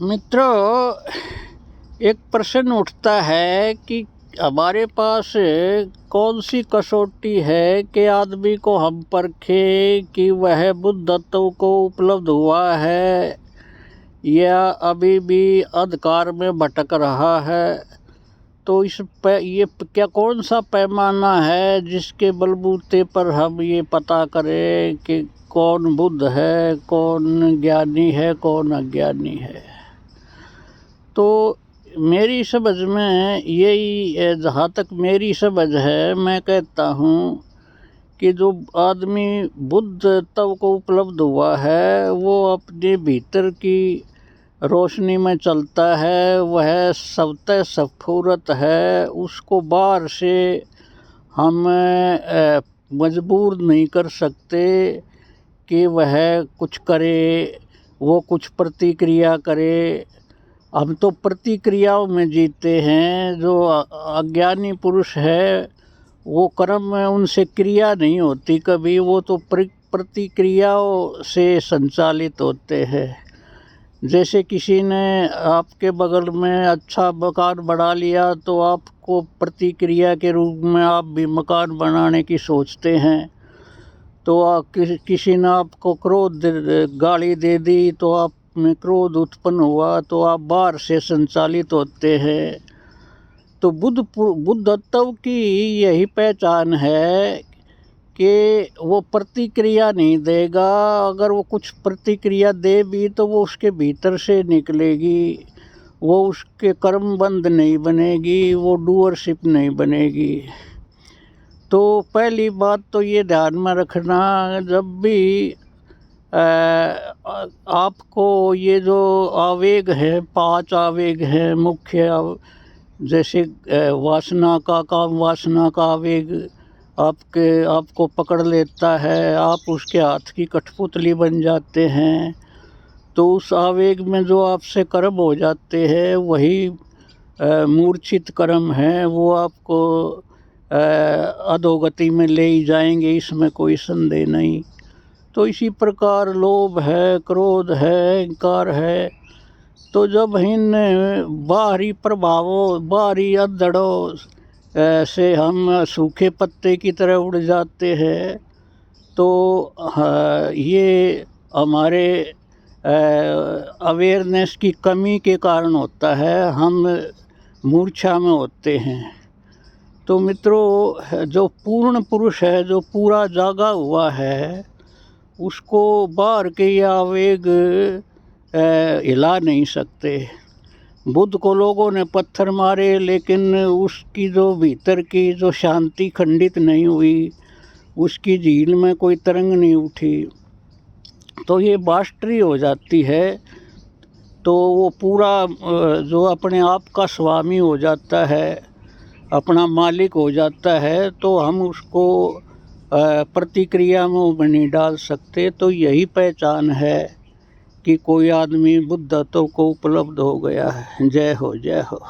मित्रों, एक प्रश्न उठता है कि हमारे पास कौन सी कसौटी है कि आदमी को हम परखें कि वह बुद्ध तत्व को उपलब्ध हुआ है या अभी भी अंधकार में भटक रहा है। तो ये क्या कौन सा पैमाना है जिसके बलबूते पर हम ये पता करें कि कौन बुद्ध है, कौन ज्ञानी है, कौन अज्ञानी है। तो मेरी समझ में यही, जहाँ तक मेरी समझ है, मैं कहता हूँ कि जो आदमी बुद्ध तत्व को उपलब्ध हुआ है वो अपने भीतर की रोशनी में चलता है, वह स्वतः स्फुरत है। उसको बाहर से हम मजबूर नहीं कर सकते कि वह कुछ करे, वो कुछ प्रतिक्रिया करे। हम तो प्रतिक्रियाओं में जीते हैं। जो अज्ञानी पुरुष है वो कर्म में उनसे क्रिया नहीं होती कभी, वो तो प्रतिक्रियाओं से संचालित होते हैं। जैसे किसी ने आपके बगल में अच्छा मकान बना लिया तो आपको प्रतिक्रिया के रूप में आप भी मकान बनाने की सोचते हैं। तो किसी ने आपको गाली दे दी तो आप में क्रोध उत्पन्न हुआ तो आप बाहर से संचालित होते हैं। तो बुद्धत्व की यही पहचान है कि वो प्रतिक्रिया नहीं देगा। अगर वो कुछ प्रतिक्रिया दे भी तो वो उसके भीतर से निकलेगी, वो उसके कर्मबंध नहीं बनेगी, वो डूअरशिप नहीं बनेगी। तो पहली बात तो ये ध्यान में रखना, जब भी आपको ये जो आवेग है, 5 आवेग हैं मुख्य, जैसे वासना का काम, वासना का आवेग आपको पकड़ लेता है, आप उसके हाथ की कठपुतली बन जाते हैं। तो उस आवेग में जो आपसे कर्म हो जाते हैं वही मूर्छित कर्म है, वो आपको अधोगति में ले ही जाएंगे, इसमें कोई संदेह नहीं। तो इसी प्रकार लोभ है, क्रोध है, अहंकार है। तो जब इन बाहरी प्रभावों, बाहरी अधड़ों से हम सूखे पत्ते की तरह उड़ जाते हैं, तो ये हमारे अवेयरनेस की कमी के कारण होता है, हम मूर्छा में होते हैं। तो मित्रों, जो पूर्ण पुरुष है, जो पूरा जागा हुआ है, उसको बाहर के आवेग हिला नहीं सकते। बुद्ध को लोगों ने पत्थर मारे लेकिन उसकी जो भीतर की जो शांति खंडित नहीं हुई, उसकी झील में कोई तरंग नहीं उठी। तो ये मास्टरी हो जाती है, तो वो पूरा जो अपने आप का स्वामी हो जाता है, अपना मालिक हो जाता है, तो हम उसको प्रतिक्रिया में नहीं डाल सकते। तो यही पहचान है कि कोई आदमी बुद्धत्व को उपलब्ध हो गया है। जय हो, जय हो।